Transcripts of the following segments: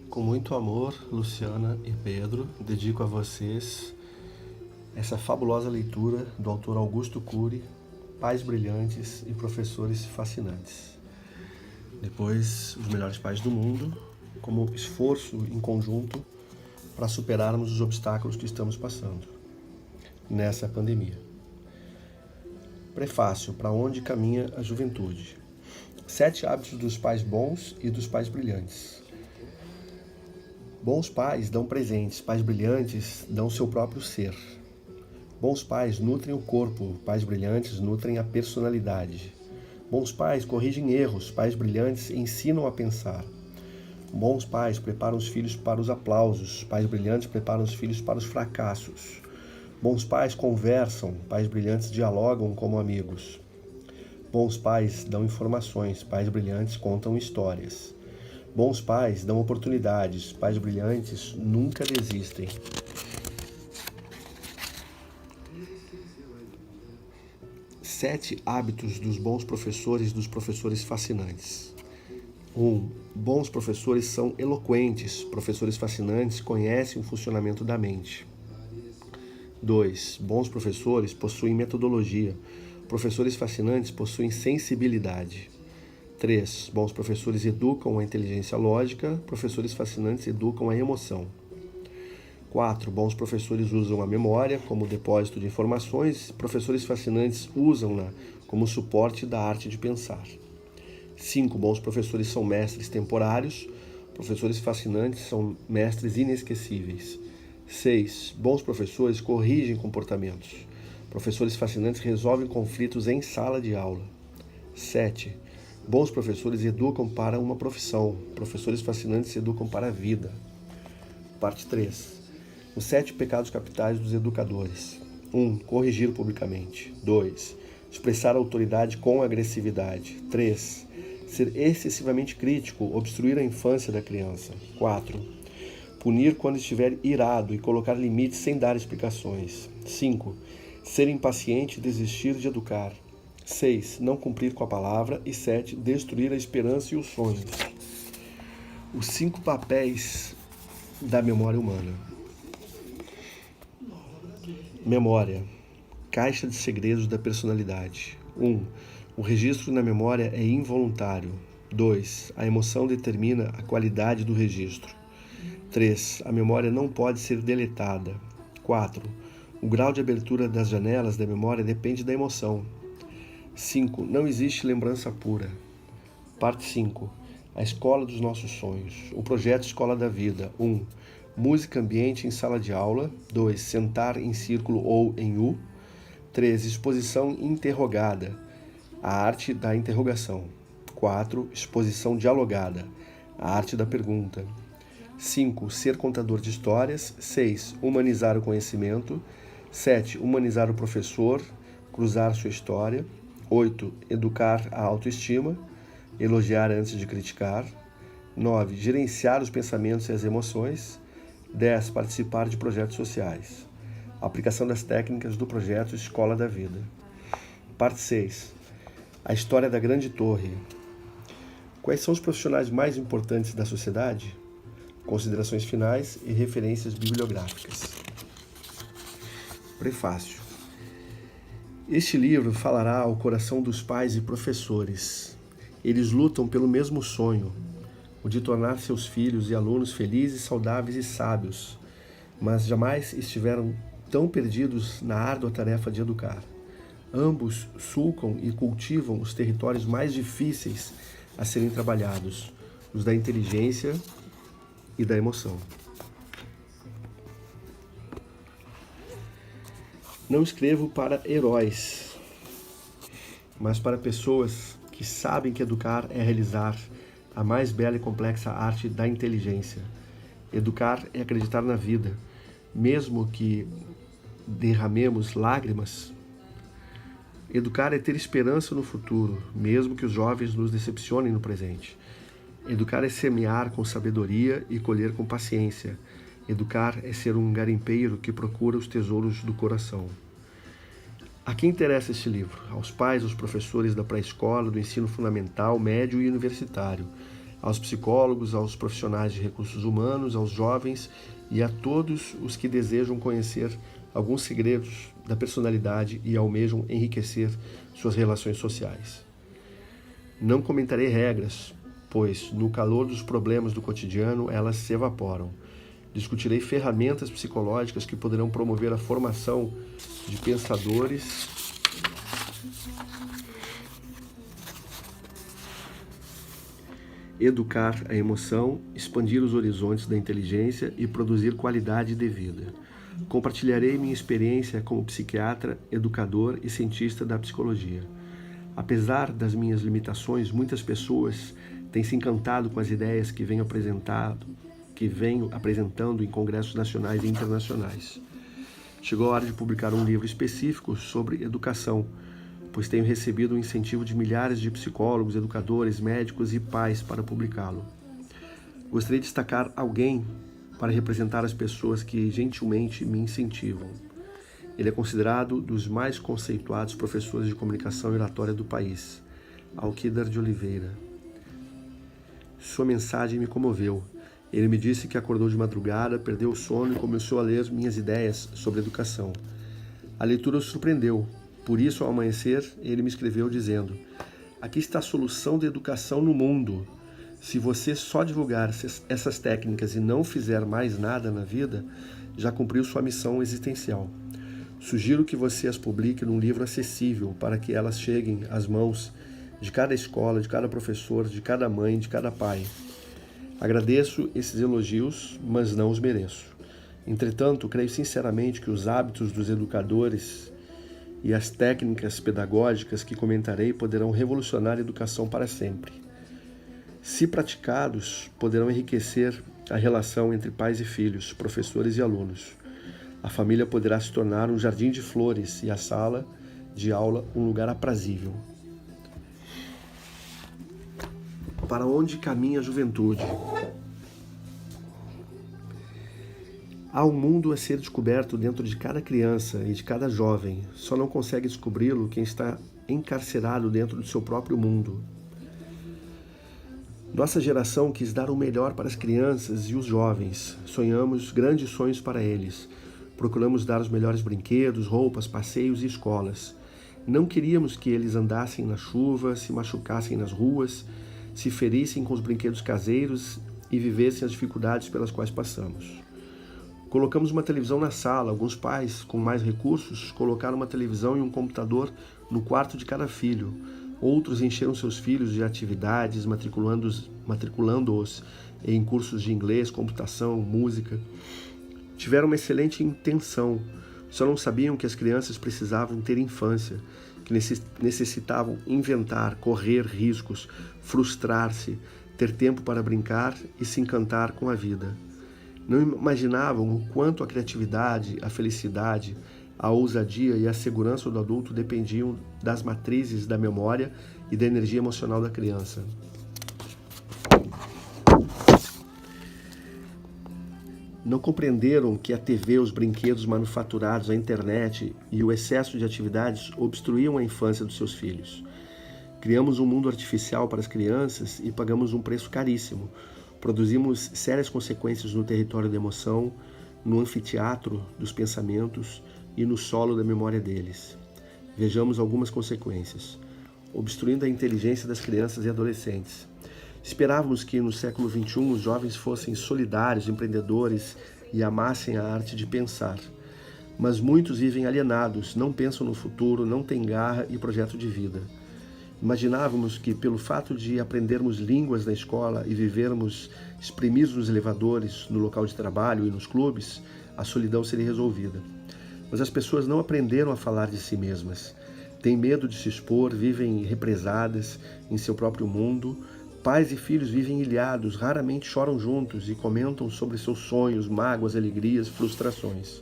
Com muito amor, Luciana e Pedro, dedico a vocês essa fabulosa leitura do autor Augusto Cury, Pais Brilhantes e Professores Fascinantes. Depois, Os Melhores Pais do Mundo, como esforço em conjunto para superarmos os obstáculos que estamos passando nessa pandemia. Prefácio: Para onde caminha a juventude? 7 hábitos dos pais bons e dos pais brilhantes. Bons pais dão presentes, pais brilhantes dão seu próprio ser. Bons pais nutrem o corpo, pais brilhantes nutrem a personalidade. Bons pais corrigem erros, pais brilhantes ensinam a pensar. Bons pais preparam os filhos para os aplausos, pais brilhantes preparam os filhos para os fracassos. Bons pais conversam, pais brilhantes dialogam como amigos. Bons pais dão informações, pais brilhantes contam histórias. Bons pais dão oportunidades, pais brilhantes nunca desistem. Sete hábitos dos bons professores e dos professores fascinantes. 1. Bons professores são eloquentes, professores fascinantes conhecem o funcionamento da mente. 2. Bons professores possuem metodologia, professores fascinantes possuem sensibilidade. 3. Bons professores educam a inteligência lógica, professores fascinantes educam a emoção. 4. Bons professores usam a memória como depósito de informações, professores fascinantes usam-na como suporte da arte de pensar. 5. Bons professores são mestres temporários, professores fascinantes são mestres inesquecíveis. 6. Bons professores corrigem comportamentos, professores fascinantes resolvem conflitos em sala de aula. 7. Bons professores educam para uma profissão, professores fascinantes educam para a vida. Parte 3. Os 7 pecados capitais dos educadores. 1. Corrigir publicamente. 2. Expressar autoridade com agressividade. 3. Ser excessivamente crítico, obstruir a infância da criança. 4. Punir quando estiver irado e colocar limites sem dar explicações. 5. Ser impaciente e desistir de educar. 6. Não cumprir com a palavra. E 7. Destruir a esperança e os sonhos. Os 5 papéis da memória humana. Memória. Caixa de segredos da personalidade. 1. O registro na memória é involuntário. 2. A emoção determina a qualidade do registro. 3. A memória não pode ser deletada. 4. O grau de abertura das janelas da memória depende da emoção. 5. Não existe lembrança pura. Parte 5. A escola dos nossos sonhos. O projeto Escola da Vida. 1. Música ambiente em sala de aula. 2. Sentar em círculo ou em U. 3. Exposição interrogada. A arte da interrogação. 4. Exposição dialogada. A arte da pergunta. 5. Ser contador de histórias. 6. Humanizar o conhecimento. 7. Humanizar o professor. Cruzar sua história. 8. Educar a autoestima. Elogiar antes de criticar. 9. Gerenciar os pensamentos e as emoções. 10. Participar de projetos sociais. Aplicação das técnicas do projeto Escola da Vida. Parte 6. A história da Grande Torre. Quais são os profissionais mais importantes da sociedade? Considerações finais e referências bibliográficas. Prefácio. Este livro falará ao coração dos pais e professores. Eles lutam pelo mesmo sonho, o de tornar seus filhos e alunos felizes, saudáveis e sábios, mas jamais estiveram tão perdidos na árdua tarefa de educar. Ambos sulcam e cultivam os territórios mais difíceis a serem trabalhados, os da inteligência e da emoção. Não escrevo para heróis, mas para pessoas que sabem que educar é realizar a mais bela e complexa arte da inteligência. Educar é acreditar na vida, mesmo que derramemos lágrimas. Educar é ter esperança no futuro, mesmo que os jovens nos decepcionem no presente. Educar é semear com sabedoria e colher com paciência. Educar é ser um garimpeiro que procura os tesouros do coração. A quem interessa este livro? Aos pais, aos professores da pré-escola, do ensino fundamental, médio e universitário. aos psicólogos, aos profissionais de recursos humanos, aos jovens e a todos os que desejam conhecer alguns segredos da personalidade e almejam enriquecer suas relações sociais. Não comentarei regras, pois, no calor dos problemas do cotidiano, elas se evaporam. Discutirei ferramentas psicológicas que poderão promover a formação de pensadores educar a emoção, expandir os horizontes da inteligência e produzir qualidade de vida. Compartilharei minha experiência como psiquiatra, educador e cientista da psicologia. Apesar das minhas limitações, muitas pessoas têm se encantado com as ideias que venho apresentando em congressos nacionais e internacionais. Chegou a hora de publicar um livro específico sobre educação, pois tenho recebido o incentivo de milhares de psicólogos, educadores, médicos e pais para publicá-lo. Gostaria de destacar alguém para representar as pessoas que gentilmente me incentivam. Ele é considerado dos mais conceituados professores de comunicação e oratória do país, Alquídar de Oliveira. Sua mensagem me comoveu. Ele me disse que acordou de madrugada, perdeu o sono e começou a ler minhas ideias sobre educação. A leitura o surpreendeu. Por isso, ao amanhecer, ele me escreveu dizendo: aqui está a solução da educação no mundo. Se você só divulgar essas técnicas e não fizer mais nada na vida, já cumpriu sua missão existencial. Sugiro que você as publique num livro acessível para que elas cheguem às mãos de cada escola, de cada professor, de cada mãe, de cada pai. Agradeço esses elogios, mas não os mereço. Entretanto, creio sinceramente que os hábitos dos educadores e as técnicas pedagógicas que comentarei poderão revolucionar a educação para sempre. Se praticados, poderão enriquecer a relação entre pais e filhos, professores e alunos. A família poderá se tornar um jardim de flores e a sala de aula um lugar aprazível. Para onde caminha a juventude? Há um mundo a ser descoberto dentro de cada criança e de cada jovem. Só não consegue descobri-lo quem está encarcerado dentro do seu próprio mundo. Nossa geração quis dar o melhor para as crianças e os jovens. Sonhamos grandes sonhos para eles. Procuramos dar os melhores brinquedos, roupas, passeios e escolas. Não queríamos que eles andassem na chuva, se machucassem nas ruas, se ferissem com os brinquedos caseiros e vivessem as dificuldades pelas quais passamos. Colocamos uma televisão na sala. Alguns pais, com mais recursos, colocaram uma televisão e um computador no quarto de cada filho. Outros encheram seus filhos de atividades, matriculando-os em cursos de inglês, computação, música. Tiveram uma excelente intenção, só não sabiam que as crianças precisavam ter infância, que necessitavam inventar, correr riscos, frustrar-se, ter tempo para brincar e se encantar com a vida. Não imaginavam o quanto a criatividade, a felicidade, a ousadia e a segurança do adulto dependiam das matrizes da memória e da energia emocional da criança. Não compreenderam que a TV, os brinquedos manufaturados, a internet e o excesso de atividades obstruíam a infância dos seus filhos. Criamos um mundo artificial para as crianças e pagamos um preço caríssimo. Produzimos sérias consequências no território da emoção, no anfiteatro dos pensamentos e no solo da memória deles. Vejamos algumas consequências. Obstruindo a inteligência das crianças e adolescentes. Esperávamos que no século XXI os jovens fossem solidários, empreendedores e amassem a arte de pensar. Mas muitos vivem alienados, não pensam no futuro, não têm garra e projeto de vida. Imaginávamos que, pelo fato de aprendermos línguas na escola e vivermos espremidos nos elevadores, no local de trabalho e nos clubes, a solidão seria resolvida. Mas as pessoas não aprenderam a falar de si mesmas. Têm medo de se expor, vivem represadas em seu próprio mundo. Pais e filhos vivem ilhados, raramente choram juntos e comentam sobre seus sonhos, mágoas, alegrias, frustrações.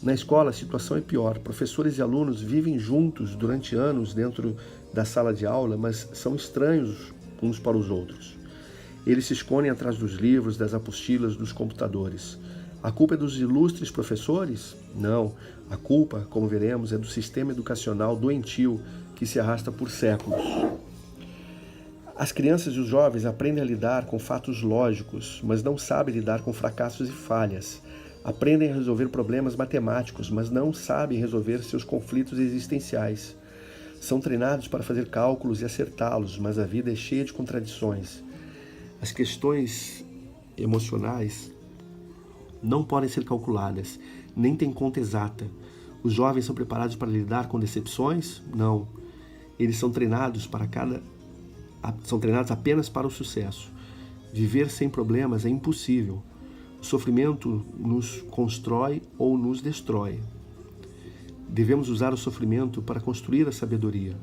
Na escola, a situação é pior. Professores e alunos vivem juntos durante anos dentro da sala de aula, mas são estranhos uns para os outros. Eles se escondem atrás dos livros, das apostilas, dos computadores. A culpa é dos ilustres professores? Não. A culpa, como veremos, é do sistema educacional doentio que se arrasta por séculos. As crianças e os jovens aprendem a lidar com fatos lógicos, mas não sabem lidar com fracassos e falhas. Aprendem a resolver problemas matemáticos, mas não sabem resolver seus conflitos existenciais. São treinados para fazer cálculos e acertá-los, mas a vida é cheia de contradições. As questões emocionais não podem ser calculadas, nem têm conta exata. Os jovens são preparados para lidar com decepções? Não. Eles são treinados apenas para o sucesso. Viver sem problemas é impossível. O sofrimento nos constrói ou nos destrói. Devemos usar o sofrimento para construir a sabedoria.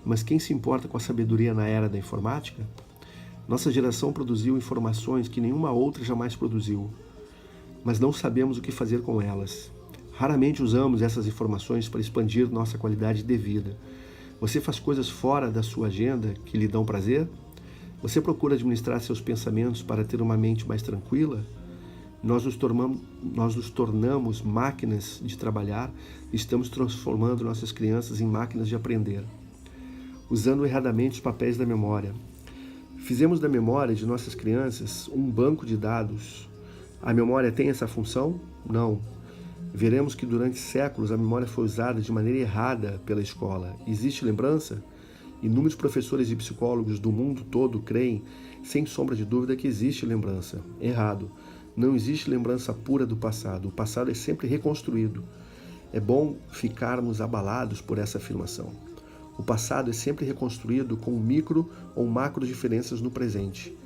Mas quem se importa com a sabedoria na era da informática? Nossa geração produziu informações que nenhuma outra jamais produziu, mas não sabemos o que fazer com elas. Raramente usamos essas informações para expandir nossa qualidade de vida. Você faz coisas fora da sua agenda que lhe dão prazer? Você procura administrar seus pensamentos para ter uma mente mais tranquila? Nós nos tornamos máquinas de trabalhar e estamos transformando nossas crianças em máquinas de aprender, usando erradamente os papéis da memória. Fizemos da memória de nossas crianças um banco de dados. A memória tem essa função? Não. Veremos que durante séculos a memória foi usada de maneira errada pela escola. Existe lembrança? Inúmeros professores e psicólogos do mundo todo creem, sem sombra de dúvida, que existe lembrança. Errado. Não existe lembrança pura do passado. O passado é sempre reconstruído. É bom ficarmos abalados por essa afirmação. O passado é sempre reconstruído com micro ou macro diferenças no presente.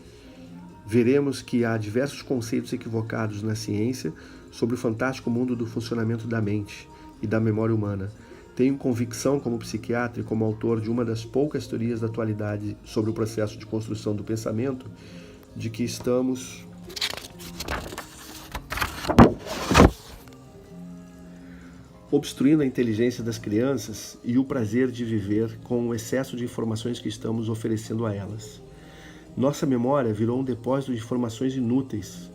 Veremos que há diversos conceitos equivocados na ciência sobre o fantástico mundo do funcionamento da mente e da memória humana. Tenho convicção, como psiquiatra e como autor de uma das poucas teorias da atualidade sobre o processo de construção do pensamento, de que estamos obstruindo a inteligência das crianças e o prazer de viver com o excesso de informações que estamos oferecendo a elas. Nossa memória virou um depósito de informações inúteis.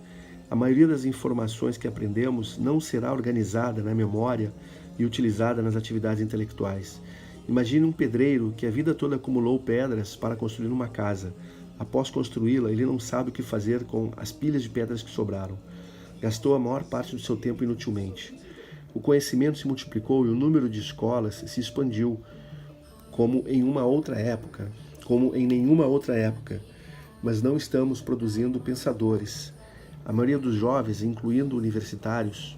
A maioria das informações que aprendemos não será organizada na memória e utilizada nas atividades intelectuais. Imagine um pedreiro que a vida toda acumulou pedras para construir uma casa. Após construí-la, ele não sabe o que fazer com as pilhas de pedras que sobraram. Gastou a maior parte do seu tempo inutilmente. O conhecimento se multiplicou e o número de escolas se expandiu, como em nenhuma outra época. Mas não estamos produzindo pensadores. A maioria dos jovens, incluindo universitários,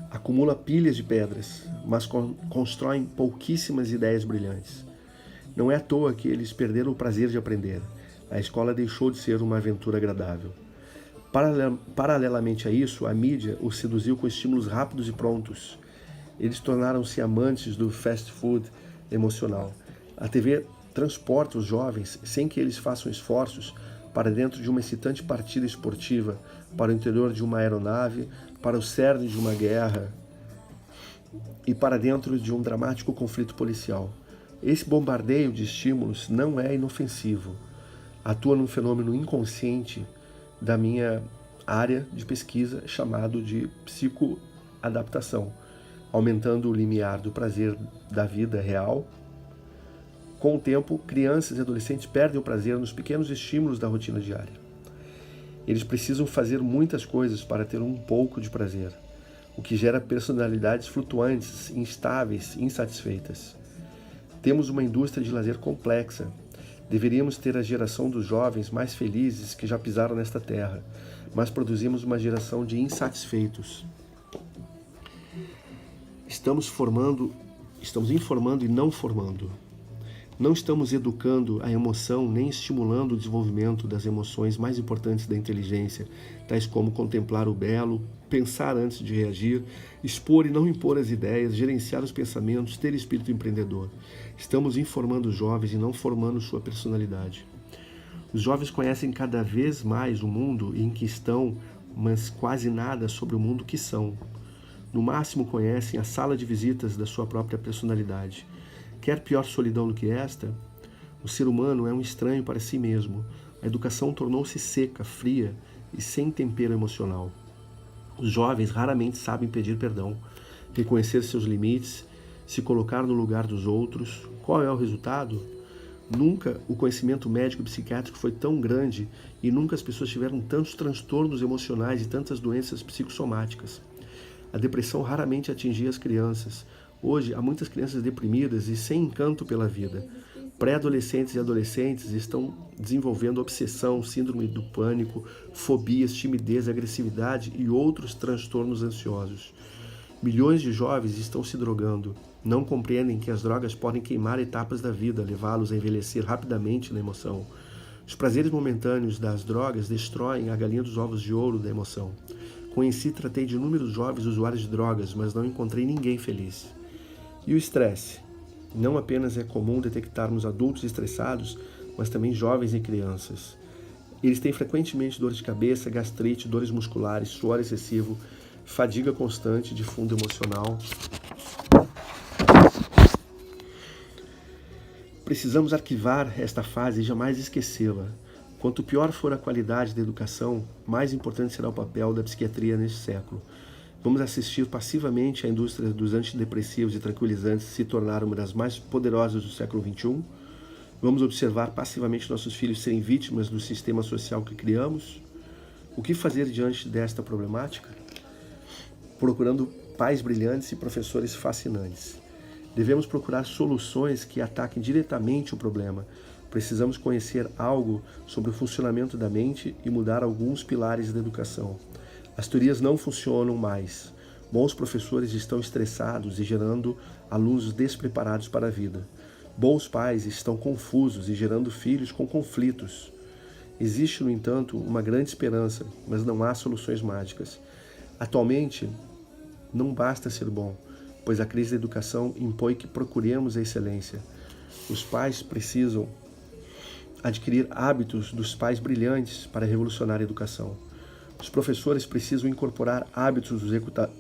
acumula pilhas de pedras, mas constroem pouquíssimas ideias brilhantes. Não é à toa que eles perderam o prazer de aprender. A escola deixou de ser uma aventura agradável. Paralelamente a isso, a mídia os seduziu com estímulos rápidos e prontos. Eles tornaram-se amantes do fast food emocional. A TV transporta os jovens, sem que eles façam esforços, para dentro de uma excitante partida esportiva, para o interior de uma aeronave, para o cerne de uma guerra e para dentro de um dramático conflito policial. Esse bombardeio de estímulos não é inofensivo. Atua num fenômeno inconsciente da minha área de pesquisa chamado de psicoadaptação, aumentando o limiar do prazer da vida real. Com o tempo, crianças e adolescentes perdem o prazer nos pequenos estímulos da rotina diária. Eles precisam fazer muitas coisas para ter um pouco de prazer, o que gera personalidades flutuantes, instáveis, insatisfeitas. Temos uma indústria de lazer complexa. Deveríamos ter a geração dos jovens mais felizes que já pisaram nesta terra, mas produzimos uma geração de insatisfeitos. Estamos informando e não formando. Não estamos educando a emoção nem estimulando o desenvolvimento das emoções mais importantes da inteligência, tais como contemplar o belo, pensar antes de reagir, expor e não impor as ideias, gerenciar os pensamentos, ter espírito empreendedor. Estamos informando os jovens e não formando sua personalidade. Os jovens conhecem cada vez mais o mundo em que estão, mas quase nada sobre o mundo que são. No máximo conhecem a sala de visitas da sua própria personalidade. Quer pior solidão do que esta? O ser humano é um estranho para si mesmo. A educação tornou-se seca, fria e sem tempero emocional. Os jovens raramente sabem pedir perdão, reconhecer seus limites se colocar no lugar dos outros. Qual é o resultado? Nunca o conhecimento médico e psiquiátrico foi tão grande e nunca as pessoas tiveram tantos transtornos emocionais e tantas doenças psicossomáticas. A depressão raramente atingia as crianças. Hoje, há muitas crianças deprimidas e sem encanto pela vida. Pré-adolescentes e adolescentes estão desenvolvendo obsessão, síndrome do pânico, fobias, timidez, agressividade e outros transtornos ansiosos. Milhões de jovens estão se drogando. Não compreendem que as drogas podem queimar etapas da vida, levá-los a envelhecer rapidamente na emoção. Os prazeres momentâneos das drogas destroem a galinha dos ovos de ouro da emoção. Conheci e tratei de inúmeros jovens usuários de drogas, mas não encontrei ninguém feliz. E o estresse? Não apenas é comum detectarmos adultos estressados, mas também jovens e crianças. Eles têm frequentemente dor de cabeça, gastrite, dores musculares, suor excessivo, fadiga constante de fundo emocional. Precisamos arquivar esta fase e jamais esquecê-la. Quanto pior for a qualidade da educação, mais importante será o papel da psiquiatria neste século. Vamos assistir passivamente à indústria dos antidepressivos e tranquilizantes se tornar uma das mais poderosas do século XXI? Vamos observar passivamente nossos filhos serem vítimas do sistema social que criamos? O que fazer diante desta problemática? Procurando pais brilhantes e professores fascinantes. Devemos procurar soluções que ataquem diretamente o problema. Precisamos conhecer algo sobre o funcionamento da mente e mudar alguns pilares da educação. As teorias não funcionam mais. Bons professores estão estressados e gerando alunos despreparados para a vida. Bons pais estão confusos e gerando filhos com conflitos. Existe, no entanto, uma grande esperança, mas não há soluções mágicas. Atualmente, não basta ser bom, pois a crise da educação impõe que procuremos a excelência. Os pais precisam adquirir hábitos dos pais brilhantes para revolucionar a educação. Os professores precisam incorporar hábitos dos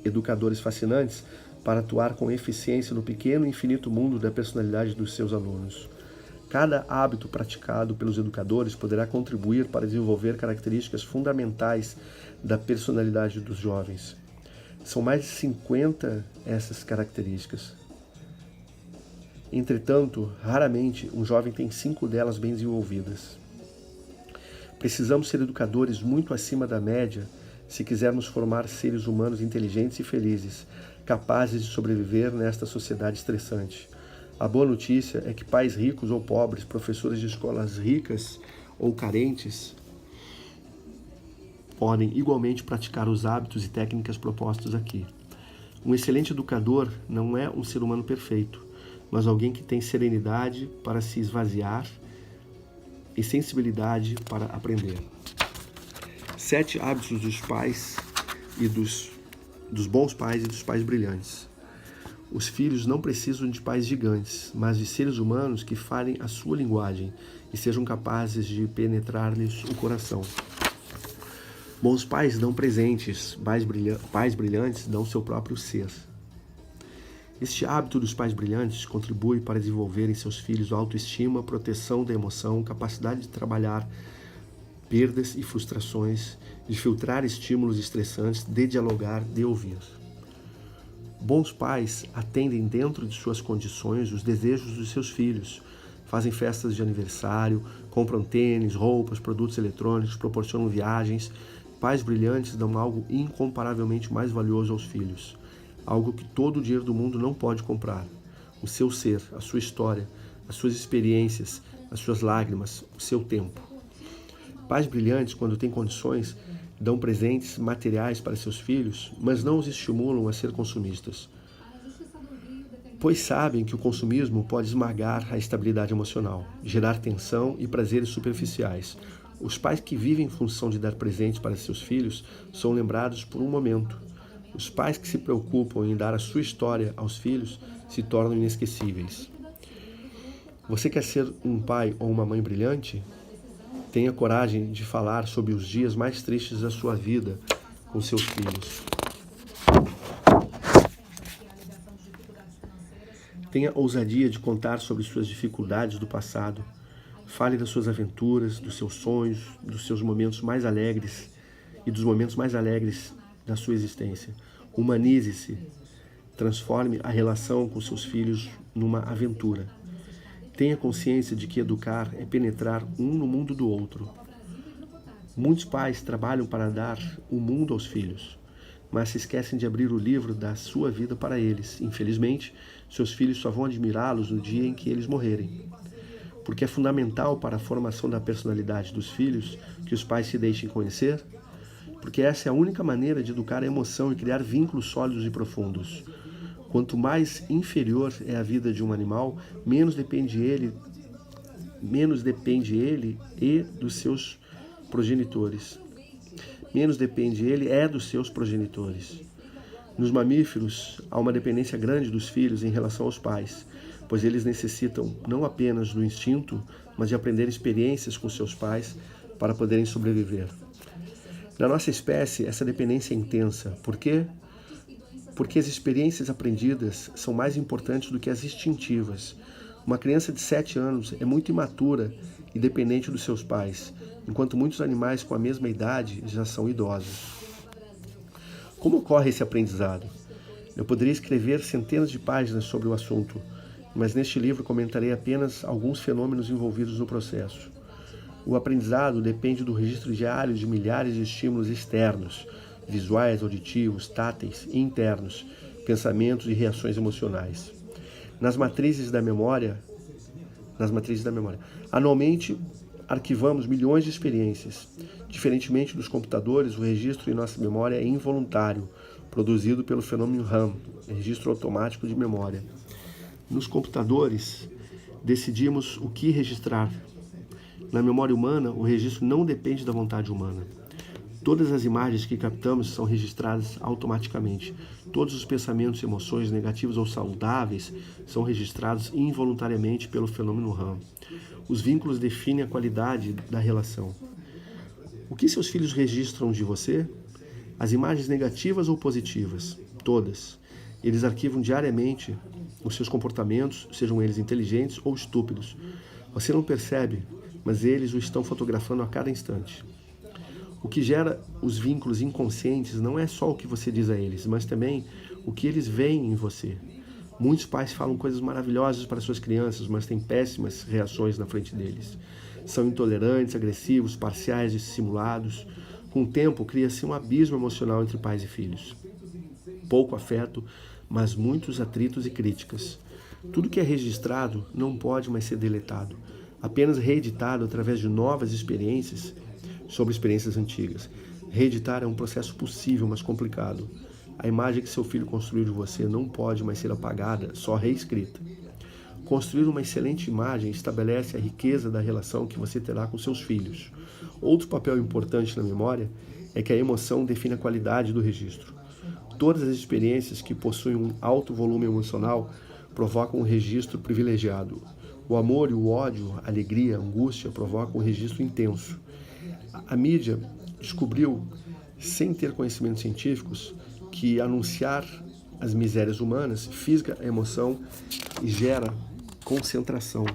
educadores fascinantes para atuar com eficiência no pequeno e infinito mundo da personalidade dos seus alunos. Cada hábito praticado pelos educadores poderá contribuir para desenvolver características fundamentais da personalidade dos jovens. São mais de 50 essas características. Entretanto, raramente um jovem tem 5 delas bem desenvolvidas. Precisamos ser educadores muito acima da média se quisermos formar seres humanos inteligentes e felizes, capazes de sobreviver nesta sociedade estressante. A boa notícia é que pais ricos ou pobres, professores de escolas ricas ou carentes, podem igualmente praticar os hábitos e técnicas propostos aqui. Um excelente educador não é um ser humano perfeito, mas alguém que tem serenidade para se esvaziar e sensibilidade para aprender. 7 hábitos dos pais e dos bons pais e dos pais brilhantes. Os filhos não precisam de pais gigantes, mas de seres humanos que falem a sua linguagem e sejam capazes de penetrar-lhes o coração. Bons pais dão presentes, pais brilhantes dão seu próprio ser. Este hábito dos pais brilhantes contribui para desenvolver em seus filhos autoestima, proteção da emoção, capacidade de trabalhar perdas e frustrações, de filtrar estímulos estressantes, de dialogar, de ouvir. Bons pais atendem dentro de suas condições os desejos dos seus filhos, fazem festas de aniversário, compram tênis, roupas, produtos eletrônicos, proporcionam viagens. Pais brilhantes dão algo incomparavelmente mais valioso aos filhos, algo que todo o dinheiro do mundo não pode comprar: o seu ser, a sua história, as suas experiências, as suas lágrimas, o seu tempo. Pais brilhantes, quando têm condições, dão presentes materiais para seus filhos, mas não os estimulam a ser consumistas, pois sabem que o consumismo pode esmagar a estabilidade emocional, gerar tensão e prazeres superficiais. Os pais que vivem em função de dar presentes para seus filhos são lembrados por um momento. Os pais que se preocupam em dar a sua história aos filhos se tornam inesquecíveis. Você quer ser um pai ou uma mãe brilhante? Tenha coragem de falar sobre os dias mais tristes da sua vida com seus filhos. Tenha ousadia de contar sobre suas dificuldades do passado. Fale das suas aventuras, dos seus sonhos, dos seus momentos mais alegres e dos momentos mais alegres da sua existência. Humanize-se. Transforme a relação com seus filhos numa aventura. Tenha consciência de que educar é penetrar um no mundo do outro. Muitos pais trabalham para dar o mundo aos filhos, mas se esquecem de abrir o livro da sua vida para eles. Infelizmente, seus filhos só vão admirá-los no dia em que eles morrerem. Porque é fundamental para a formação da personalidade dos filhos que os pais se deixem conhecer, porque essa é a única maneira de educar a emoção e criar vínculos sólidos e profundos. Quanto mais inferior é a vida de um animal, menos depende ele e dos seus progenitores. Menos depende ele é dos seus progenitores. Nos mamíferos, há uma dependência grande dos filhos em relação aos pais, pois eles necessitam não apenas do instinto, mas de aprender experiências com seus pais para poderem sobreviver. Na nossa espécie, essa dependência é intensa. Por quê? Porque as experiências aprendidas são mais importantes do que as instintivas. Uma criança de 7 anos é muito imatura e dependente dos seus pais, enquanto muitos animais com a mesma idade já são idosos. Como ocorre esse aprendizado? Eu poderia escrever centenas de páginas sobre o assunto, mas neste livro comentarei apenas alguns fenômenos envolvidos no processo. O aprendizado depende do registro diário de milhares de estímulos externos, visuais, auditivos, táteis e internos, pensamentos e reações emocionais. Nas matrizes da memória, anualmente arquivamos milhões de experiências. Diferentemente dos computadores, o registro em nossa memória é involuntário, produzido pelo fenômeno RAM, registro automático de memória. Nos computadores, decidimos o que registrar. Na memória humana, o registro não depende da vontade humana. Todas as imagens que captamos são registradas automaticamente. Todos os pensamentos e emoções negativos ou saudáveis são registrados involuntariamente pelo fenômeno RAM. Os vínculos definem a qualidade da relação. O que seus filhos registram de você? As imagens negativas ou positivas? Todas. Eles arquivam diariamente os seus comportamentos, sejam eles inteligentes ou estúpidos. Você não percebe, mas eles o estão fotografando a cada instante. O que gera os vínculos inconscientes não é só o que você diz a eles, mas também o que eles veem em você. Muitos pais falam coisas maravilhosas para suas crianças, mas têm péssimas reações na frente deles. São intolerantes, agressivos, parciais e simulados. Com o tempo, cria-se um abismo emocional entre pais e filhos. Pouco afeto, mas muitos atritos e críticas. Tudo que é registrado não pode mais ser deletado, apenas reeditado através de novas experiências sobre experiências antigas. Reeditar é um processo possível, mas complicado. A imagem que seu filho construiu de você não pode mais ser apagada, só reescrita. Construir uma excelente imagem estabelece a riqueza da relação que você terá com seus filhos. Outro papel importante na memória é que a emoção define a qualidade do registro. Todas as experiências que possuem um alto volume emocional provocam um registro privilegiado. O amor e o ódio, a alegria, a angústia provocam um registro intenso. A mídia descobriu, sem ter conhecimentos científicos, que anunciar as misérias humanas fisga a emoção e gera concentração.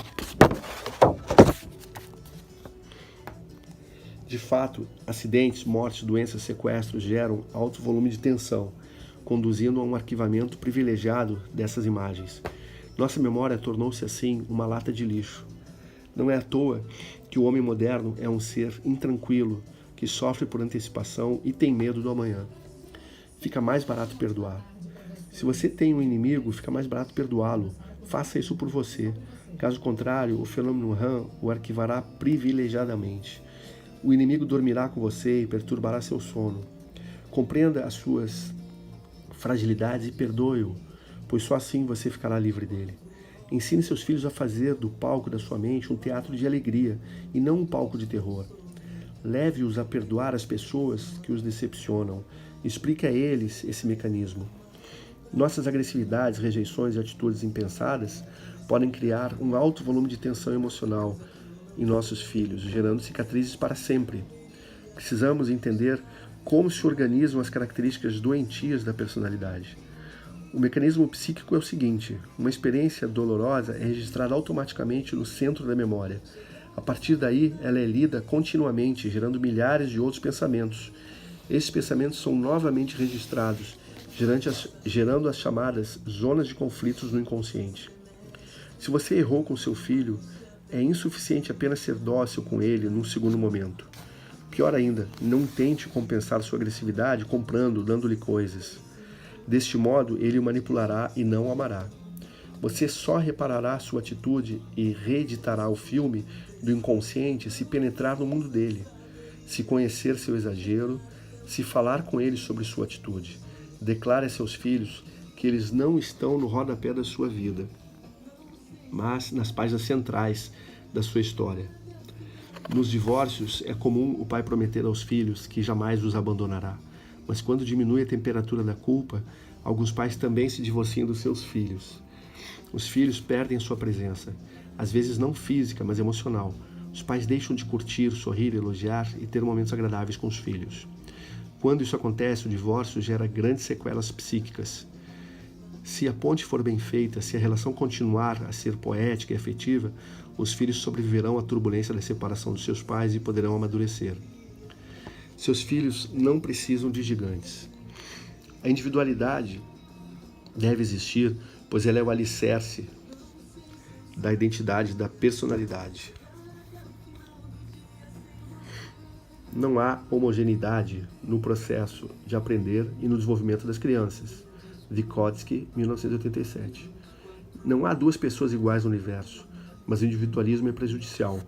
De fato, acidentes, mortes, doenças, sequestros geram alto volume de tensão, conduzindo a um arquivamento privilegiado dessas imagens. Nossa memória tornou-se assim uma lata de lixo. Não é à toa que o homem moderno é um ser intranquilo, que sofre por antecipação e tem medo do amanhã. Fica mais barato perdoar. Se você tem um inimigo, fica mais barato perdoá-lo. Faça isso por você. Caso contrário, o fenômeno RAM o arquivará privilegiadamente. O inimigo dormirá com você e perturbará seu sono. Compreenda as suas fragilidades e perdoe-o, pois só assim você ficará livre dele. Ensine seus filhos a fazer do palco da sua mente um teatro de alegria e não um palco de terror. Leve-os a perdoar as pessoas que os decepcionam. Explique a eles esse mecanismo. Nossas agressividades, rejeições e atitudes impensadas podem criar um alto volume de tensão emocional em nossos filhos, gerando cicatrizes para sempre. Precisamos entender como se organizam as características doentias da personalidade. O mecanismo psíquico é o seguinte: uma experiência dolorosa é registrada automaticamente no centro da memória. A partir daí, ela é lida continuamente, gerando milhares de outros pensamentos. Esses pensamentos são novamente registrados, gerando as chamadas zonas de conflitos no inconsciente. Se você errou com seu filho, é insuficiente apenas ser dócil com ele num segundo momento. Pior ainda, não tente compensar sua agressividade comprando, dando-lhe coisas. Deste modo, ele o manipulará e não o amará. Você só reparará sua atitude e reeditará o filme do inconsciente se penetrar no mundo dele, se conhecer seu exagero, se falar com ele sobre sua atitude. Declare a seus filhos que eles não estão no rodapé da sua vida, mas nas páginas centrais da sua história. Nos divórcios, é comum o pai prometer aos filhos que jamais os abandonará, mas quando diminui a temperatura da culpa, alguns pais também se divorciam dos seus filhos. Os filhos perdem sua presença, às vezes não física, mas emocional. Os pais deixam de curtir, sorrir, elogiar e ter momentos agradáveis com os filhos. Quando isso acontece, o divórcio gera grandes sequelas psíquicas. Se a ponte for bem feita, se a relação continuar a ser poética e afetiva, os filhos sobreviverão à turbulência da separação dos seus pais e poderão amadurecer. Seus filhos não precisam de gigantes. A individualidade deve existir, pois ela é o alicerce da identidade, da personalidade. Não há homogeneidade no processo de aprender e no desenvolvimento das crianças. Vygotsky, 1987. Não há duas pessoas iguais no universo, mas o individualismo é prejudicial.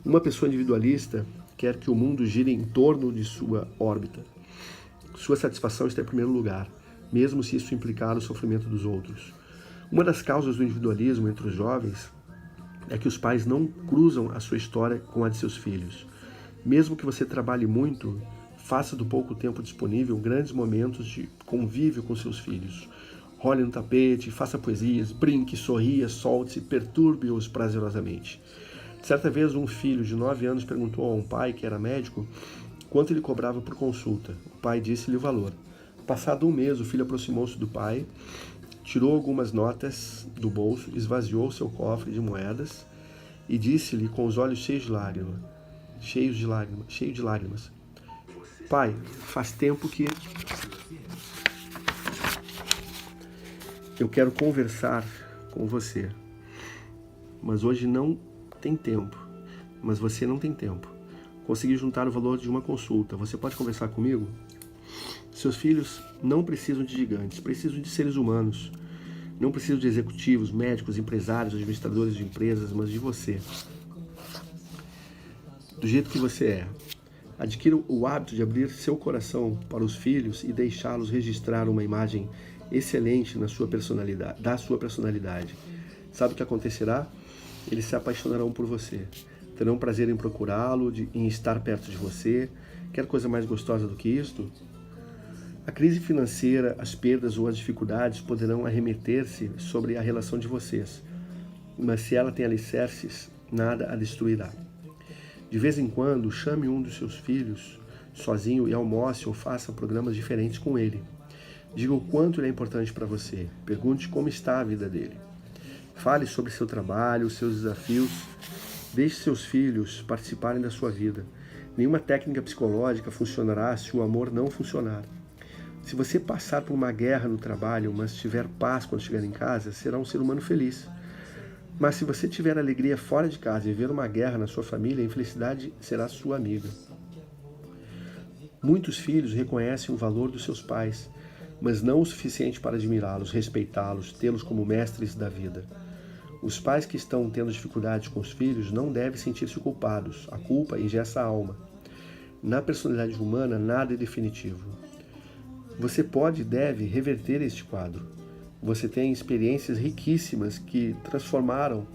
Uma pessoa individualista quer que o mundo gire em torno de sua órbita. Sua satisfação está em primeiro lugar, mesmo se isso implicar o sofrimento dos outros. Uma das causas do individualismo entre os jovens é que os pais não cruzam a sua história com a de seus filhos. Mesmo que você trabalhe muito, faça do pouco tempo disponível grandes momentos de convívio com seus filhos. Role no tapete, faça poesias, brinque, sorria, solte-se, perturbe-os prazerosamente. Certa vez, um filho de 9 anos perguntou a um pai, que era médico, quanto ele cobrava por consulta. O pai disse-lhe o valor. Passado um mês, o filho aproximou-se do pai, tirou algumas notas do bolso, esvaziou seu cofre de moedas e disse-lhe com os olhos cheios de lágrimas, pai, faz tempo que eu quero conversar com você, mas hoje não tem tempo, mas você não tem tempo. Consegui juntar o valor de uma consulta, você pode conversar comigo? Seus filhos não precisam de gigantes, precisam de seres humanos. Não precisam de executivos, médicos, empresários, administradores de empresas, mas de você. Do jeito que você é. Adquira o hábito de abrir seu coração para os filhos e deixá-los registrar uma imagem excelente da sua personalidade. Sabe o que acontecerá? Eles se apaixonarão por você. Terão prazer em procurá-lo, em estar perto de você. Quer coisa mais gostosa do que isto? A crise financeira, as perdas ou as dificuldades poderão arremeter-se sobre a relação de vocês, mas se ela tem alicerces, nada a destruirá. De vez em quando, chame um dos seus filhos sozinho e almoce ou faça programas diferentes com ele. Diga o quanto ele é importante para você. Pergunte como está a vida dele. Fale sobre seu trabalho, seus desafios. Deixe seus filhos participarem da sua vida. Nenhuma técnica psicológica funcionará se o amor não funcionar. Se você passar por uma guerra no trabalho, mas tiver paz quando chegar em casa, será um ser humano feliz. Mas se você tiver alegria fora de casa e ver uma guerra na sua família, a infelicidade será sua amiga. Muitos filhos reconhecem o valor dos seus pais, mas não o suficiente para admirá-los, respeitá-los, tê-los como mestres da vida. Os pais que estão tendo dificuldades com os filhos não devem sentir-se culpados. A culpa engessa a alma. Na personalidade humana, nada é definitivo. Você pode e deve reverter este quadro. Você tem experiências riquíssimas que transformam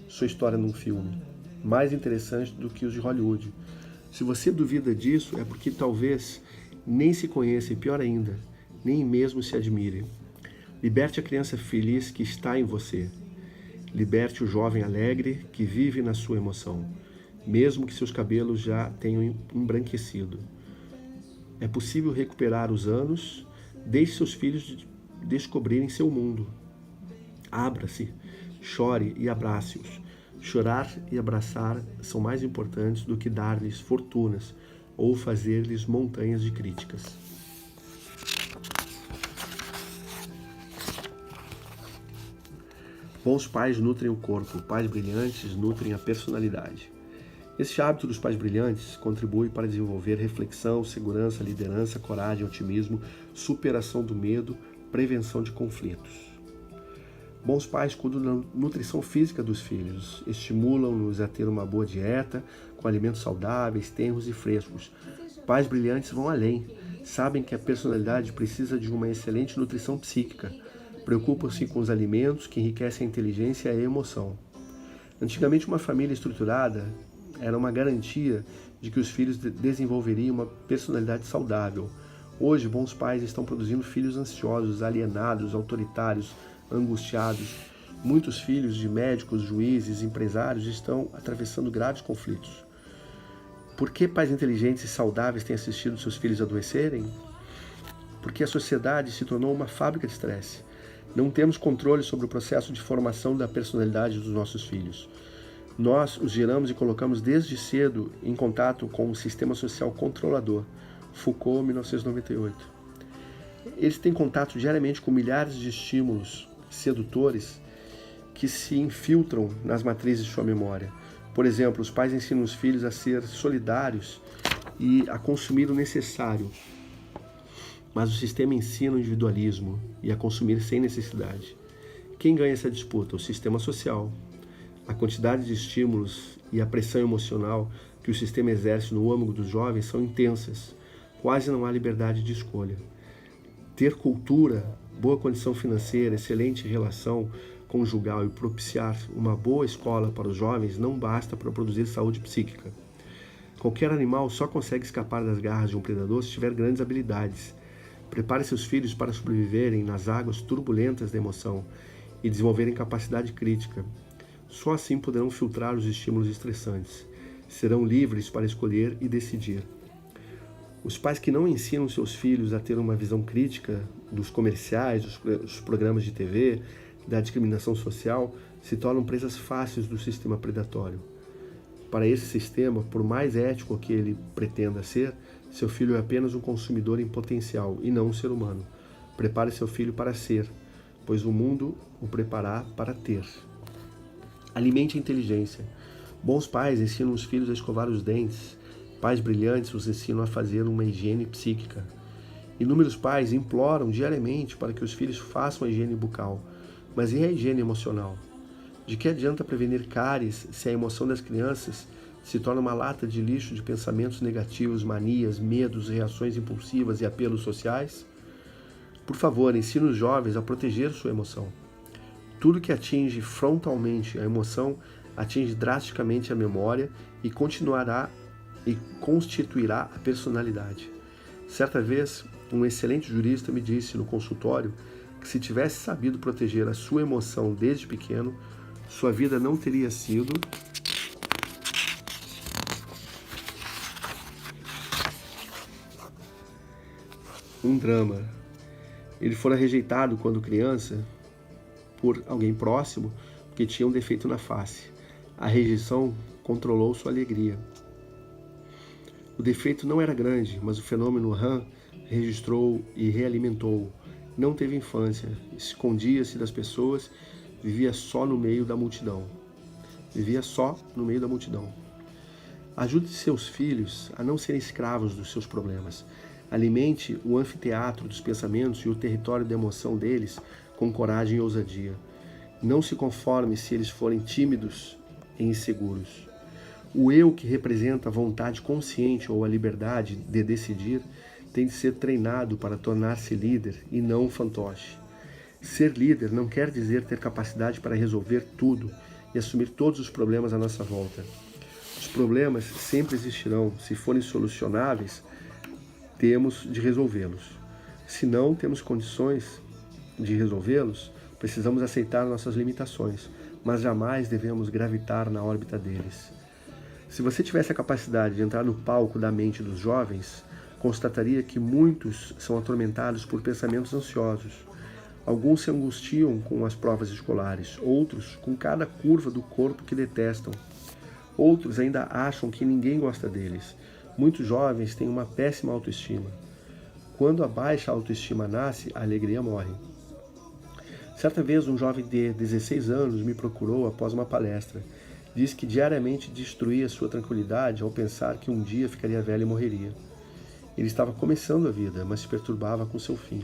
sua história num filme, mais interessante do que os de Hollywood. Se você duvida disso, é porque talvez nem se conheça e, pior ainda, nem mesmo se admire. Liberte a criança feliz que está em você. Liberte o jovem alegre que vive na sua emoção, mesmo que seus cabelos já tenham embranquecido. É possível recuperar os anos. Deixe seus filhos descobrirem seu mundo. Abra-se, chore e abrace-os. Chorar e abraçar são mais importantes do que dar-lhes fortunas ou fazer-lhes montanhas de críticas. Bons pais nutrem o corpo, pais brilhantes nutrem a personalidade. Este hábito dos pais brilhantes contribui para desenvolver reflexão, segurança, liderança, coragem, otimismo, superação do medo, prevenção de conflitos. Bons pais cuidam da nutrição física dos filhos, estimulam-nos a ter uma boa dieta, com alimentos saudáveis, tenros e frescos. Pais brilhantes vão além, sabem que a personalidade precisa de uma excelente nutrição psíquica, preocupam-se com os alimentos que enriquecem a inteligência e a emoção. Antigamente, uma família estruturada era uma garantia de que os filhos desenvolveriam uma personalidade saudável. Hoje, bons pais estão produzindo filhos ansiosos, alienados, autoritários, angustiados. Muitos filhos de médicos, juízes, empresários estão atravessando graves conflitos. Por que pais inteligentes e saudáveis têm assistido seus filhos adoecerem? Porque a sociedade se tornou uma fábrica de estresse. Não temos controle sobre o processo de formação da personalidade dos nossos filhos. Nós os geramos e colocamos desde cedo em contato com um sistema social controlador. Foucault, 1998. Eles têm contato diariamente com milhares de estímulos sedutores que se infiltram nas matrizes de sua memória. Por exemplo, os pais ensinam os filhos a ser solidários e a consumir o necessário, mas o sistema ensina o individualismo e a consumir sem necessidade. Quem ganha essa disputa? O sistema social. A quantidade de estímulos e a pressão emocional que o sistema exerce no âmago dos jovens são intensas. Quase não há liberdade de escolha. Ter cultura, boa condição financeira, excelente relação conjugal e propiciar uma boa escola para os jovens não basta para produzir saúde psíquica. Qualquer animal só consegue escapar das garras de um predador se tiver grandes habilidades. Prepare seus filhos para sobreviverem nas águas turbulentas da emoção e desenvolverem capacidade crítica. Só assim poderão filtrar os estímulos estressantes. Serão livres para escolher e decidir. Os pais que não ensinam seus filhos a ter uma visão crítica dos comerciais, dos programas de TV, da discriminação social, se tornam presas fáceis do sistema predatório. Para esse sistema, por mais ético que ele pretenda ser, seu filho é apenas um consumidor em potencial e não um ser humano. Prepare seu filho para ser, pois o mundo o preparará para ter. Alimente a inteligência. Bons pais ensinam os filhos a escovar os dentes. Pais brilhantes os ensinam a fazer uma higiene psíquica. Inúmeros pais imploram diariamente para que os filhos façam a higiene bucal. Mas e a higiene emocional? De que adianta prevenir cáries se a emoção das crianças se torna uma lata de lixo de pensamentos negativos, manias, medos, reações impulsivas e apelos sociais? Por favor, ensine os jovens a proteger sua emoção. Tudo que atinge frontalmente a emoção atinge drasticamente a memória e constituirá a personalidade. Certa vez, um excelente jurista me disse no consultório que se tivesse sabido proteger a sua emoção desde pequeno, sua vida não teria sido um drama. Ele fora rejeitado quando criança por alguém próximo que tinha um defeito na face. A rejeição controlou sua alegria. O defeito não era grande, mas o fenômeno RAM registrou e realimentou. Não teve infância, escondia-se das pessoas, vivia só no meio da multidão. Ajude seus filhos a não serem escravos dos seus problemas. Alimente o anfiteatro dos pensamentos e o território da emoção deles com coragem e ousadia. Não se conforme se eles forem tímidos e inseguros. O eu, que representa a vontade consciente ou a liberdade de decidir, tem de ser treinado para tornar-se líder e não um fantoche. Ser líder não quer dizer ter capacidade para resolver tudo e assumir todos os problemas à nossa volta. Os problemas sempre existirão. Se forem solucionáveis, temos de resolvê-los. Se não temos condições de resolvê-los, precisamos aceitar nossas limitações, mas jamais devemos gravitar na órbita deles. Se você tivesse a capacidade de entrar no palco da mente dos jovens, constataria que muitos são atormentados por pensamentos ansiosos. Alguns se angustiam com as provas escolares, outros com cada curva do corpo que detestam. Outros ainda acham que ninguém gosta deles. Muitos jovens têm uma péssima autoestima. Quando a baixa autoestima nasce, a alegria morre. Certa vez, um jovem de 16 anos me procurou após uma palestra. Disse que diariamente destruía sua tranquilidade ao pensar que um dia ficaria velho e morreria. Ele estava começando a vida, mas se perturbava com seu fim.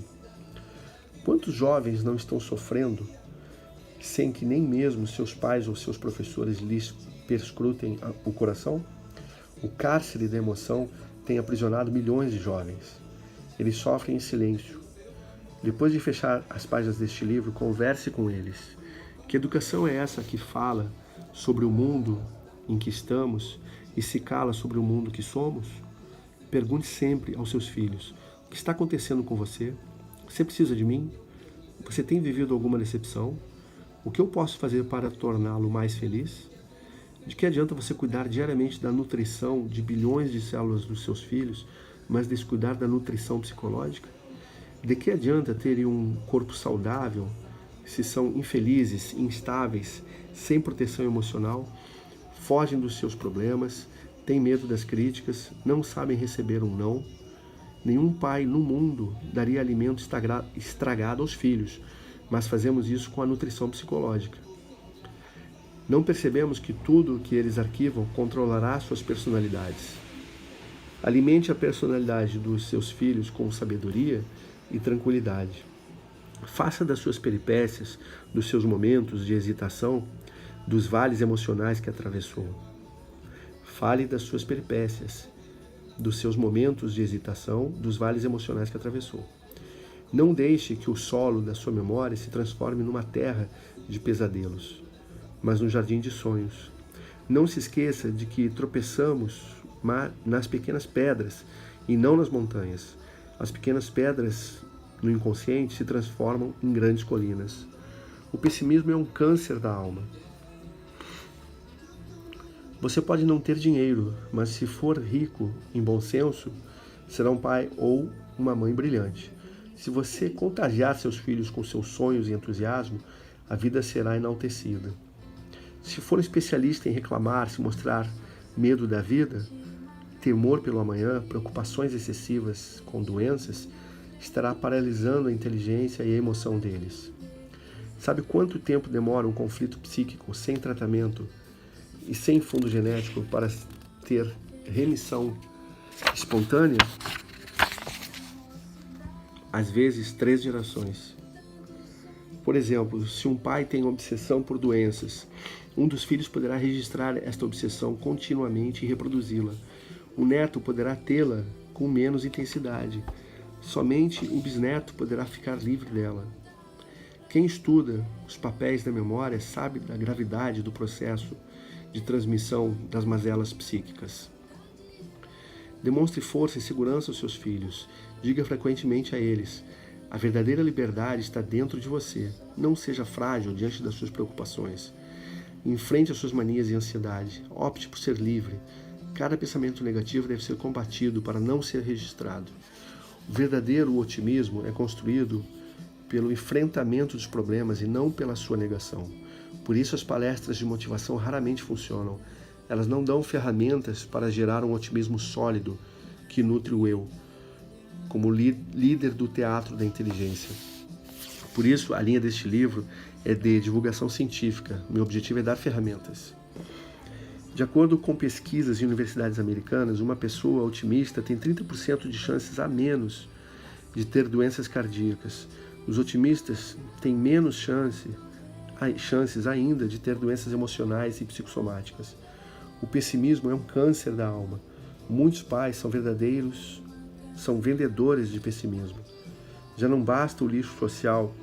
Quantos jovens não estão sofrendo sem que nem mesmo seus pais ou seus professores lhes perscrutem o coração? O cárcere da emoção tem aprisionado milhões de jovens. Eles sofrem em silêncio. Depois de fechar as páginas deste livro, converse com eles. Que educação é essa que fala sobre o mundo em que estamos e se cala sobre o mundo que somos? Pergunte sempre aos seus filhos: o que está acontecendo com você? Você precisa de mim? Você tem vivido alguma decepção? O que eu posso fazer para torná-lo mais feliz? De que adianta você cuidar diariamente da nutrição de bilhões de células dos seus filhos, mas descuidar da nutrição psicológica? De que adianta terem um corpo saudável se são infelizes, instáveis, sem proteção emocional, fogem dos seus problemas, têm medo das críticas, não sabem receber um não? Nenhum pai no mundo daria alimento estragado aos filhos, mas fazemos isso com a nutrição psicológica. Não percebemos que tudo o que eles arquivam controlará suas personalidades. Alimente a personalidade dos seus filhos com sabedoria e tranquilidade. Faça das suas peripécias, dos seus momentos de hesitação, dos vales emocionais que atravessou. Fale das suas peripécias, dos seus momentos de hesitação, dos vales emocionais que atravessou. Não deixe que o solo da sua memória se transforme numa terra de pesadelos, mas num jardim de sonhos. Não se esqueça de que tropeçamos nas pequenas pedras e não nas montanhas. As pequenas pedras no inconsciente se transformam em grandes colinas. O pessimismo é um câncer da alma. Você pode não ter dinheiro, mas se for rico em bom senso, será um pai ou uma mãe brilhante. Se você contagiar seus filhos com seus sonhos e entusiasmo, a vida será enaltecida. Se for um especialista em reclamar, se mostrar medo da vida, temor pelo amanhã, preocupações excessivas com doenças, estará paralisando a inteligência e a emoção deles. Sabe quanto tempo demora um conflito psíquico sem tratamento e sem fundo genético para ter remissão espontânea? Às vezes, 3 gerações. Por exemplo, se um pai tem obsessão por doenças, um dos filhos poderá registrar esta obsessão continuamente e reproduzi-la. O neto poderá tê-la com menos intensidade. Somente o bisneto poderá ficar livre dela. Quem estuda os papéis da memória sabe da gravidade do processo de transmissão das mazelas psíquicas. Demonstre força e segurança aos seus filhos. Diga frequentemente a eles: a verdadeira liberdade está dentro de você. Não seja frágil diante das suas preocupações. Enfrente as suas manias e ansiedade. Opte por ser livre. Cada pensamento negativo deve ser combatido para não ser registrado. O verdadeiro otimismo é construído pelo enfrentamento dos problemas e não pela sua negação. Por isso as palestras de motivação raramente funcionam. Elas não dão ferramentas para gerar um otimismo sólido que nutre o eu, como líder do teatro da inteligência. Por isso, a linha deste livro é de divulgação científica. Meu objetivo é dar ferramentas. De acordo com pesquisas em universidades americanas, uma pessoa otimista tem 30% de chances a menos de ter doenças cardíacas. Os otimistas têm menos chances ainda de ter doenças emocionais e psicossomáticas. O pessimismo é um câncer da alma. Muitos pais são vendedores de pessimismo. Já não basta o lixo social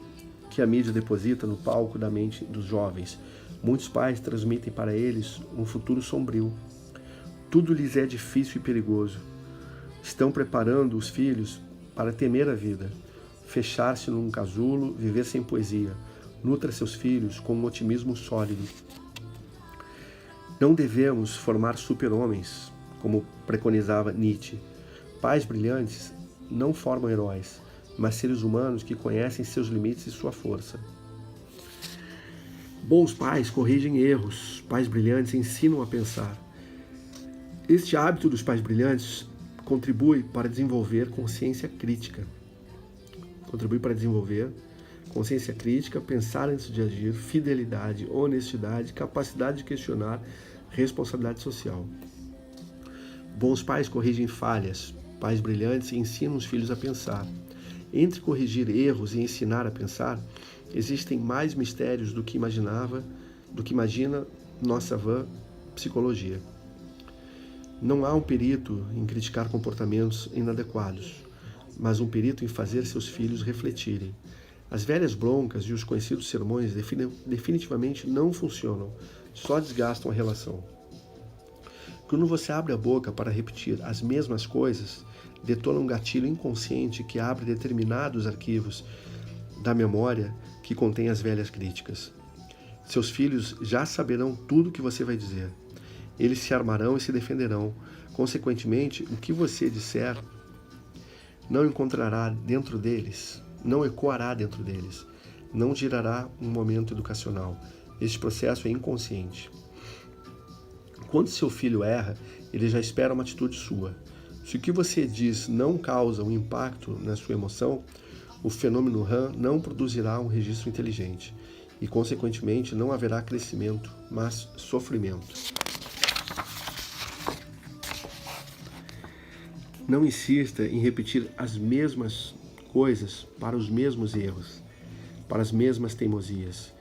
que a mídia deposita no palco da mente dos jovens. Muitos pais transmitem para eles um futuro sombrio. Tudo lhes é difícil e perigoso. Estão preparando os filhos para temer a vida, fechar-se num casulo, viver sem poesia. Nutra seus filhos com um otimismo sólido. Não devemos formar super-homens, como preconizava Nietzsche. Pais brilhantes não formam heróis, mas seres humanos que conhecem seus limites e sua força. Bons pais corrigem erros, pais brilhantes ensinam a pensar. Este hábito dos pais brilhantes contribui para desenvolver consciência crítica. consciência crítica, pensar antes de agir, fidelidade, honestidade, capacidade de questionar, responsabilidade social. Bons pais corrigem falhas, pais brilhantes ensinam os filhos a pensar. Entre corrigir erros e ensinar a pensar, existem mais mistérios do que imagina nossa vã psicologia. Não há um perito em criticar comportamentos inadequados, mas um perito em fazer seus filhos refletirem. As velhas broncas e os conhecidos sermões definitivamente não funcionam, só desgastam a relação. Quando você abre a boca para repetir as mesmas coisas, detona um gatilho inconsciente que abre determinados arquivos da memória que contém as velhas críticas. Seus filhos já saberão tudo o que você vai dizer. Eles se armarão e se defenderão. Consequentemente, o que você disser não encontrará dentro deles, não ecoará dentro deles, não girará um momento educacional. Este processo é inconsciente. Quando seu filho erra, ele já espera uma atitude sua. Se o que você diz não causa um impacto na sua emoção, o fenômeno RAM não produzirá um registro inteligente e, consequentemente, não haverá crescimento, mas sofrimento. Não insista em repetir as mesmas coisas para os mesmos erros, para as mesmas teimosias.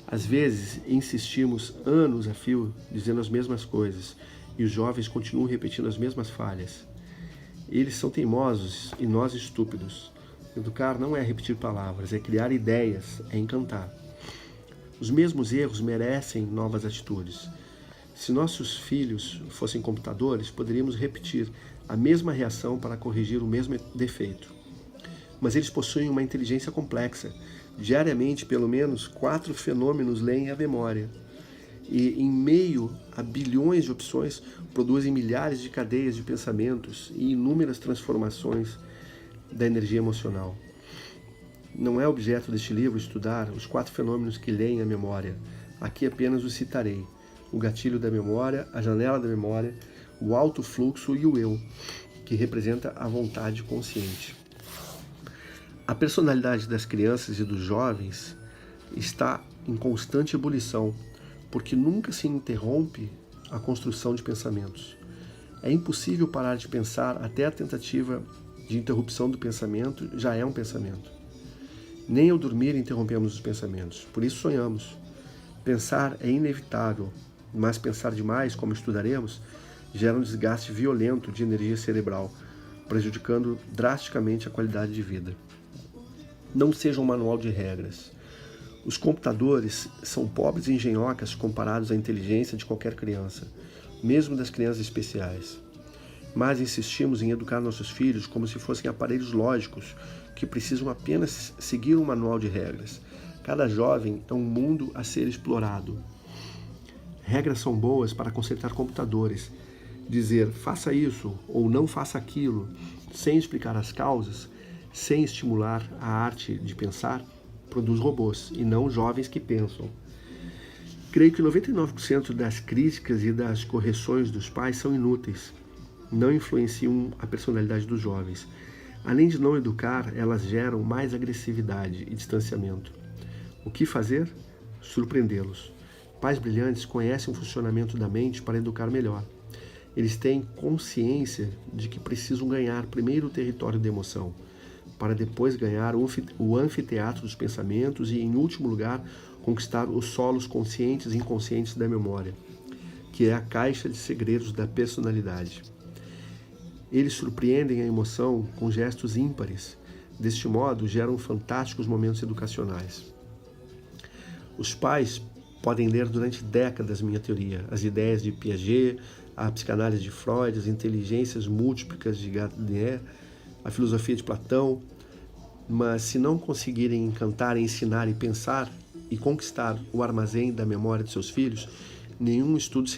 Às vezes, insistimos anos a fio dizendo as mesmas coisas e os jovens continuam repetindo as mesmas falhas. Eles são teimosos e nós estúpidos. Educar não é repetir palavras, é criar ideias, é encantar. Os mesmos erros merecem novas atitudes. Se nossos filhos fossem computadores, poderíamos repetir a mesma reação para corrigir o mesmo defeito. Mas eles possuem uma inteligência complexa. Diariamente, pelo menos 4 fenômenos leem a memória. E, em meio a bilhões de opções, produzem milhares de cadeias de pensamentos e inúmeras transformações da energia emocional. Não é objeto deste livro estudar os 4 fenômenos que leem a memória. Aqui apenas os citarei: o gatilho da memória, a janela da memória, o alto fluxo e o eu, que representa a vontade consciente. A personalidade das crianças e dos jovens está em constante ebulição, porque nunca se interrompe a construção de pensamentos. É impossível parar de pensar até a tentativa de interrupção do pensamento já é um pensamento. Nem ao dormir interrompemos os pensamentos, por isso sonhamos. Pensar é inevitável, mas pensar demais, como estudaremos, gera um desgaste violento de energia cerebral, prejudicando drasticamente a qualidade de vida. Não seja um manual de regras. Os computadores são pobres engenhocas comparados à inteligência de qualquer criança, mesmo das crianças especiais. Mas insistimos em educar nossos filhos como se fossem aparelhos lógicos que precisam apenas seguir um manual de regras. Cada jovem é um mundo a ser explorado. Regras são boas para consertar computadores. Dizer faça isso ou não faça aquilo, sem explicar as causas, sem estimular a arte de pensar, produz robôs e não jovens que pensam. Creio que 99% das críticas e das correções dos pais são inúteis, não influenciam a personalidade dos jovens. Além de não educar, elas geram mais agressividade e distanciamento. O que fazer? Surpreendê-los. Pais brilhantes conhecem o funcionamento da mente para educar melhor. Eles têm consciência de que precisam ganhar primeiro o território da emoção, para depois ganhar o anfiteatro dos pensamentos e, em último lugar, conquistar os solos conscientes e inconscientes da memória, que é a caixa de segredos da personalidade. Eles surpreendem a emoção com gestos ímpares. Deste modo, geram fantásticos momentos educacionais. Os pais podem ler durante décadas minha teoria, as ideias de Piaget, a psicanálise de Freud, as inteligências múltiplas de Gardner, a filosofia de Platão, mas se não conseguirem encantar, ensinar e pensar e conquistar o armazém da memória de seus filhos, nenhum estudo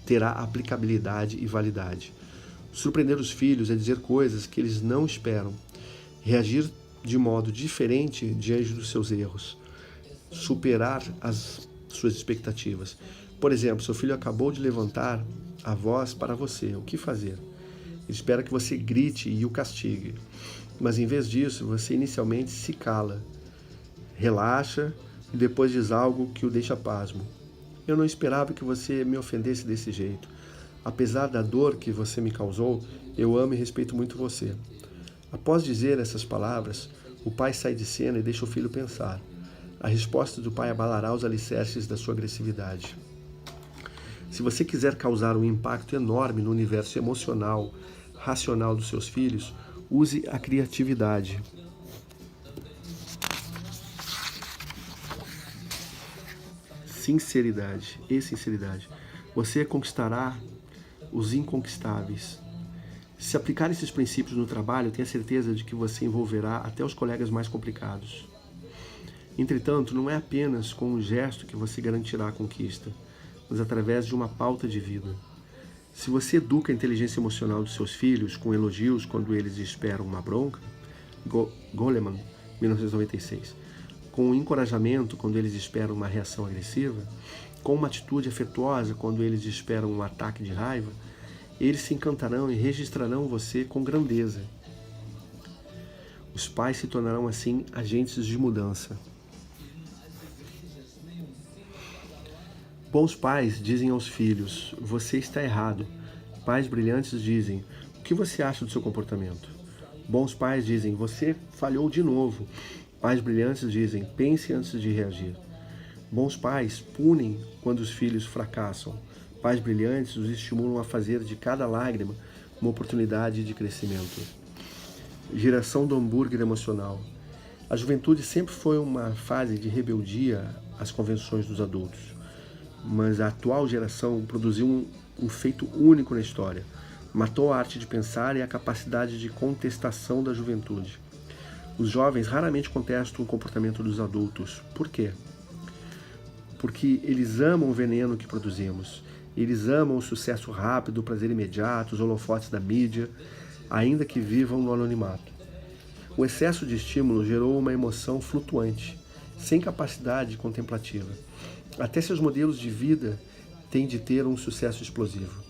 terá aplicabilidade e validade. Surpreender os filhos é dizer coisas que eles não esperam, reagir de modo diferente diante dos seus erros, superar as suas expectativas. Por exemplo, seu filho acabou de levantar a voz para você, o que fazer? Ele espera que você grite e o castigue, mas em vez disso, você inicialmente se cala, relaxa e depois diz algo que o deixa pasmo. Eu não esperava que você me ofendesse desse jeito. Apesar da dor que você me causou, eu amo e respeito muito você. Após dizer essas palavras, o pai sai de cena e deixa o filho pensar. A resposta do pai abalará os alicerces da sua agressividade. Se você quiser causar um impacto enorme no universo emocional, racional dos seus filhos, use a criatividade. Sinceridade e sinceridade. Você conquistará os inconquistáveis. Se aplicar esses princípios no trabalho, tenha certeza de que você envolverá até os colegas mais complicados. Entretanto, não é apenas com um gesto que você garantirá a conquista, mas através de uma pauta de vida. Se você educa a inteligência emocional dos seus filhos com elogios quando eles esperam uma bronca, Goleman, 1996, com um encorajamento quando eles esperam uma reação agressiva, com uma atitude afetuosa quando eles esperam um ataque de raiva, eles se encantarão e registrarão você com grandeza. Os pais se tornarão assim agentes de mudança. Bons pais dizem aos filhos, você está errado. Pais brilhantes dizem, o que você acha do seu comportamento? Bons pais dizem, você falhou de novo. Pais brilhantes dizem, pense antes de reagir. Bons pais punem quando os filhos fracassam. Pais brilhantes os estimulam a fazer de cada lágrima uma oportunidade de crescimento. Geração do hambúrguer emocional. A juventude sempre foi uma fase de rebeldia às convenções dos adultos. Mas a atual geração produziu um feito único na história. Matou a arte de pensar e a capacidade de contestação da juventude. Os jovens raramente contestam o comportamento dos adultos. Por quê? Porque eles amam o veneno que produzimos. Eles amam o sucesso rápido, o prazer imediato, os holofotes da mídia, ainda que vivam no anonimato. O excesso de estímulo gerou uma emoção flutuante, sem capacidade contemplativa. Até seus modelos de vida têm de ter um sucesso explosivo.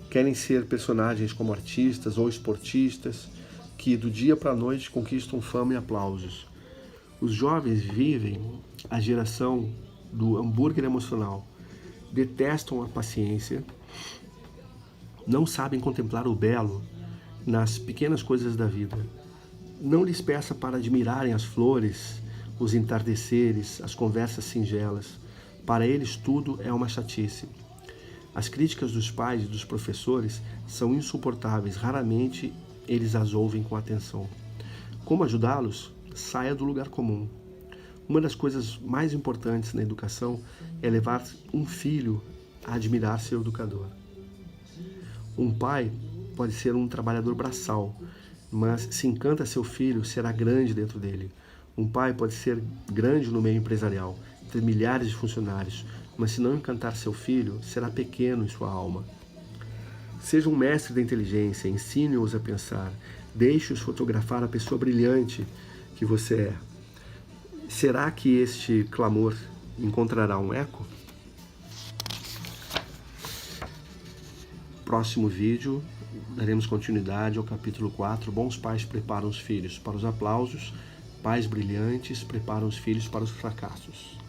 Querem ser personagens como artistas ou esportistas que do dia para a noite conquistam fama e aplausos. Os jovens vivem a geração do hambúrguer emocional. Detestam a paciência, não sabem contemplar o belo nas pequenas coisas da vida. Não lhes peça para admirarem as flores, os entardeceres, as conversas singelas. Para eles tudo é uma chatice. As críticas dos pais e dos professores são insuportáveis, raramente eles as ouvem com atenção. Como ajudá-los? Saia do lugar comum. Uma das coisas mais importantes na educação é levar um filho a admirar seu educador. Um pai pode ser um trabalhador braçal, mas se encanta seu filho, será grande dentro dele. Um pai pode ser grande no meio empresarial, ter milhares de funcionários, mas se não encantar seu filho, será pequeno em sua alma. Seja um mestre da inteligência, ensine-os a pensar, deixe-os fotografar a pessoa brilhante que você é. Será que este clamor encontrará um eco? Próximo vídeo, daremos continuidade ao capítulo 4, Bons pais preparam os filhos para os aplausos, pais brilhantes preparam os filhos para os fracassos.